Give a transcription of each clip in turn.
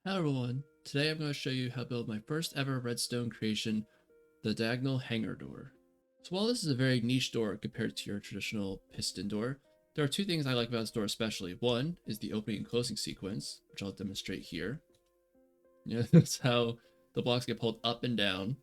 Hello everyone, today I'm going to show you how to build my first ever redstone creation, the diagonal hangar door. So while this is a very niche door compared to your traditional piston door, there are two things I like about this door especially. One is the opening and closing sequence, which I'll demonstrate here. That's how the blocks get pulled up and down.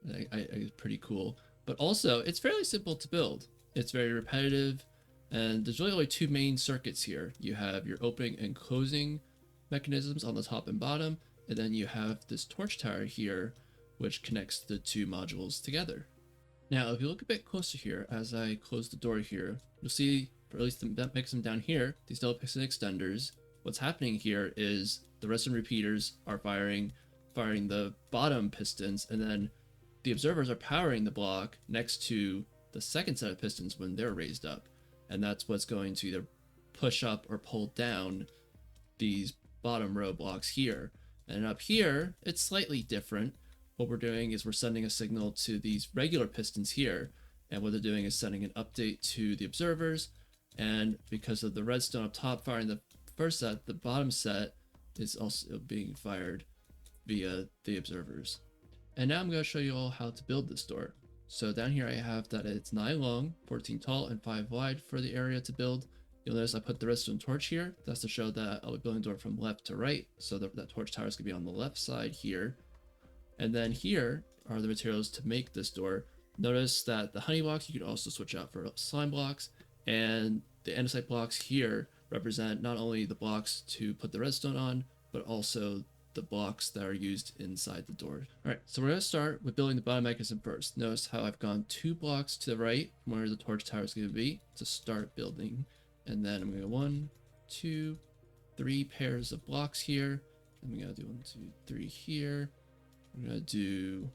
It's pretty cool. But also, it's fairly simple to build. It's very repetitive, and there's really only two main circuits here. You have your opening and closing mechanisms on the top and bottom, and then you have this torch tower here, which connects the two modules together. Now, if you look a bit closer here, as I close the door here, you'll see, for at least the mechanism down here, these double piston extenders. What's happening here is the redstone repeaters are firing the bottom pistons, and then the observers are powering the block next to the second set of pistons when they're raised up. And that's what's going to either push up or pull down these bottom row blocks here. And up here, it's slightly different. What we're doing is we're sending a signal to these regular pistons here. And what they're doing is sending an update to the observers. And because of the redstone up top firing the first set, the bottom set is also being fired via the observers. And now I'm going to show you all how to build this door. So down here I have that it's 9 long, 14 tall, and 5 wide for the area to build. You'll notice I put the redstone torch here. That's to show that I'll be building the door from left to right. So that torch tower is going to be on the left side here. And then here are the materials to make this door. Notice that the honey blocks you could also switch out for slime blocks. And the andesite blocks here represent not only the blocks to put the redstone on, but also the blocks that are used inside the door. All right, so we're going to start with building the bottom mechanism first. Notice how I've gone 2 blocks to the right from where the torch tower is going to be to start building. And then I'm going to go 1, 2, 3 pairs of blocks here. And we're going to do 1, 2, 3 here. We're going to do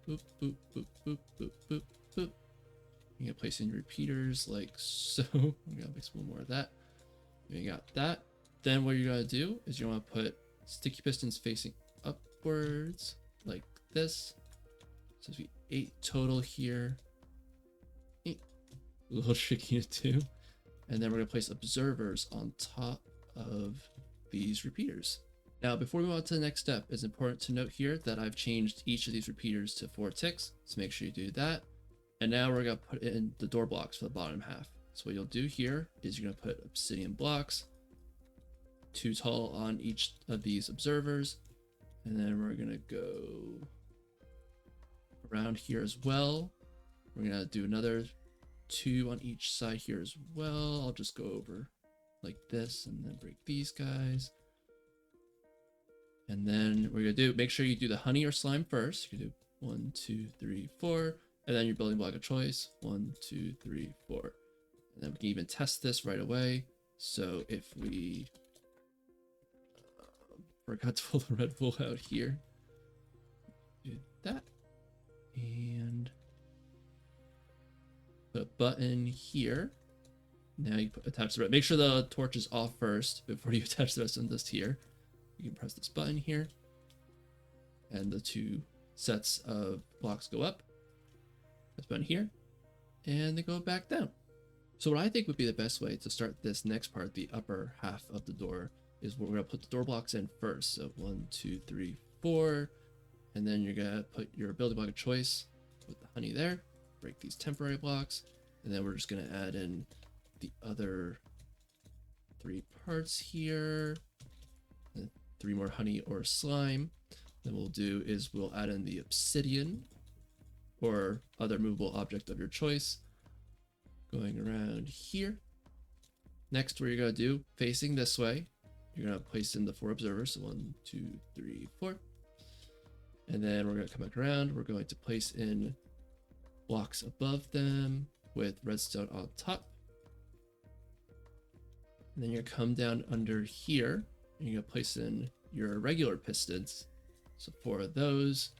boop, boop, boop, boop, boop, boop, boop. You're going to place in your repeaters like so. I'm going to mix one more of that. You got that. Then what you're going to do is you want to put sticky pistons facing upwards like this. So there's 8 total here. 8. A little tricky to do. And then we're going to place observers on top of these repeaters. Now, before we move on to the next step, it's important to note here that I've changed each of these repeaters to 4 ticks. So make sure you do that. And now we're going to put in the door blocks for the bottom half. So what you'll do here is you're going to put obsidian blocks, 2 tall on each of these observers. And then we're going to go around here as well. We're going to do another 2 on each side here as well. I'll just go over like this and then break these guys. And then we're going to do, make sure you do the honey or slime first. You can do 1, 2, 3, 4. And then your building block of choice, 1, 2, 3, 4. And then we can even test this right away. So if we forgot to pull the Red Bull out here, do that. And put a button here. Now you attach the red. Make sure the torch is off first before you attach the rest of this here. You can press this button here, and the 2 sets of blocks go up. This button here, and they go back down. So what I think would be the best way to start this next part, the upper half of the door, is we're going to put the door blocks in first. So 1, 2, 3, 4, and then you're going to put your building block of choice with the honey there. Break these temporary blocks, and then we're just going to add in the other 3 parts here, and 3 more honey or slime. Then we'll do is we'll add in the obsidian or other movable object of your choice, going around here. Next, what you're going to do, facing this way, you're going to place in the 4 observers. So 1, 2, 3, 4, and then we're going to come back around. We're going to place in blocks above them with redstone on top. And then you're going to come down under here, and you're going to place in your regular pistons. So 4 of those.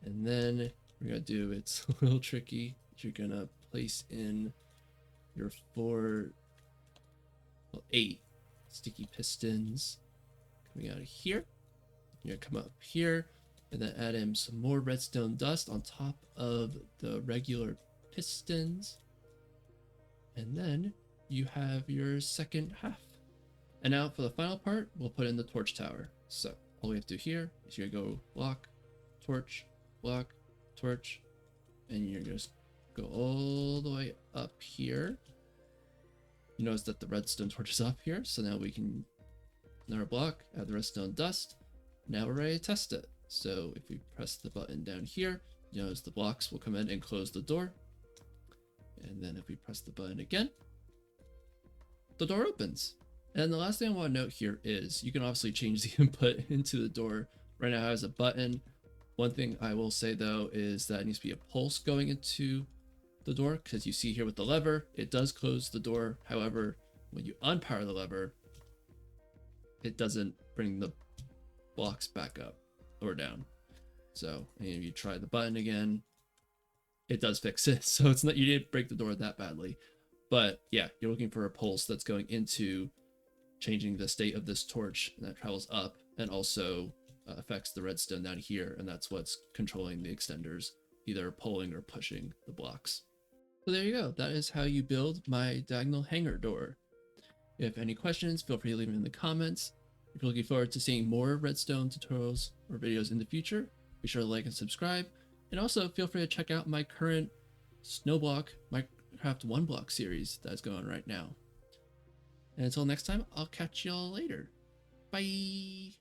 And then we're going to do, it's a little tricky, you're going to place in your 8 sticky pistons coming out of here. You're going to come up here and then add in some more redstone dust on top of the regular pistons. And then you have your second half. And now for the final part, we'll put in the torch tower. So all we have to do here is you're gonna go block, torch, and you're gonna just go all the way up here. You notice that the redstone torch is up here, so now we can another block, add the redstone dust. Now we're ready to test it. So if we press the button down here, you notice the blocks will come in and close the door. And then if we press the button again, the door opens. And the last thing I want to note here is you can obviously change the input into the door. Right now it has a button. One thing I will say though is that it needs to be a pulse going into the door, because you see here with the lever, it does close the door. However, when you unpower the lever, it doesn't bring the blocks back up or down. So if you try the button again, it does fix it. So it's not, you didn't break the door that badly. But yeah, you're looking for a pulse that's going into changing the state of this torch, and that travels up and also affects the redstone down here, and that's what's controlling the extenders, either pulling or pushing the blocks. So there you go. That is how you build my diagonal hangar door. If you have any questions, feel free to leave them in the comments. If you're looking forward to seeing more redstone tutorials or videos in the future, be sure to like and subscribe. And also feel free to check out my current Snowblock Minecraft 1-block series that's going on right now. And until next time, I'll catch y'all later. Bye!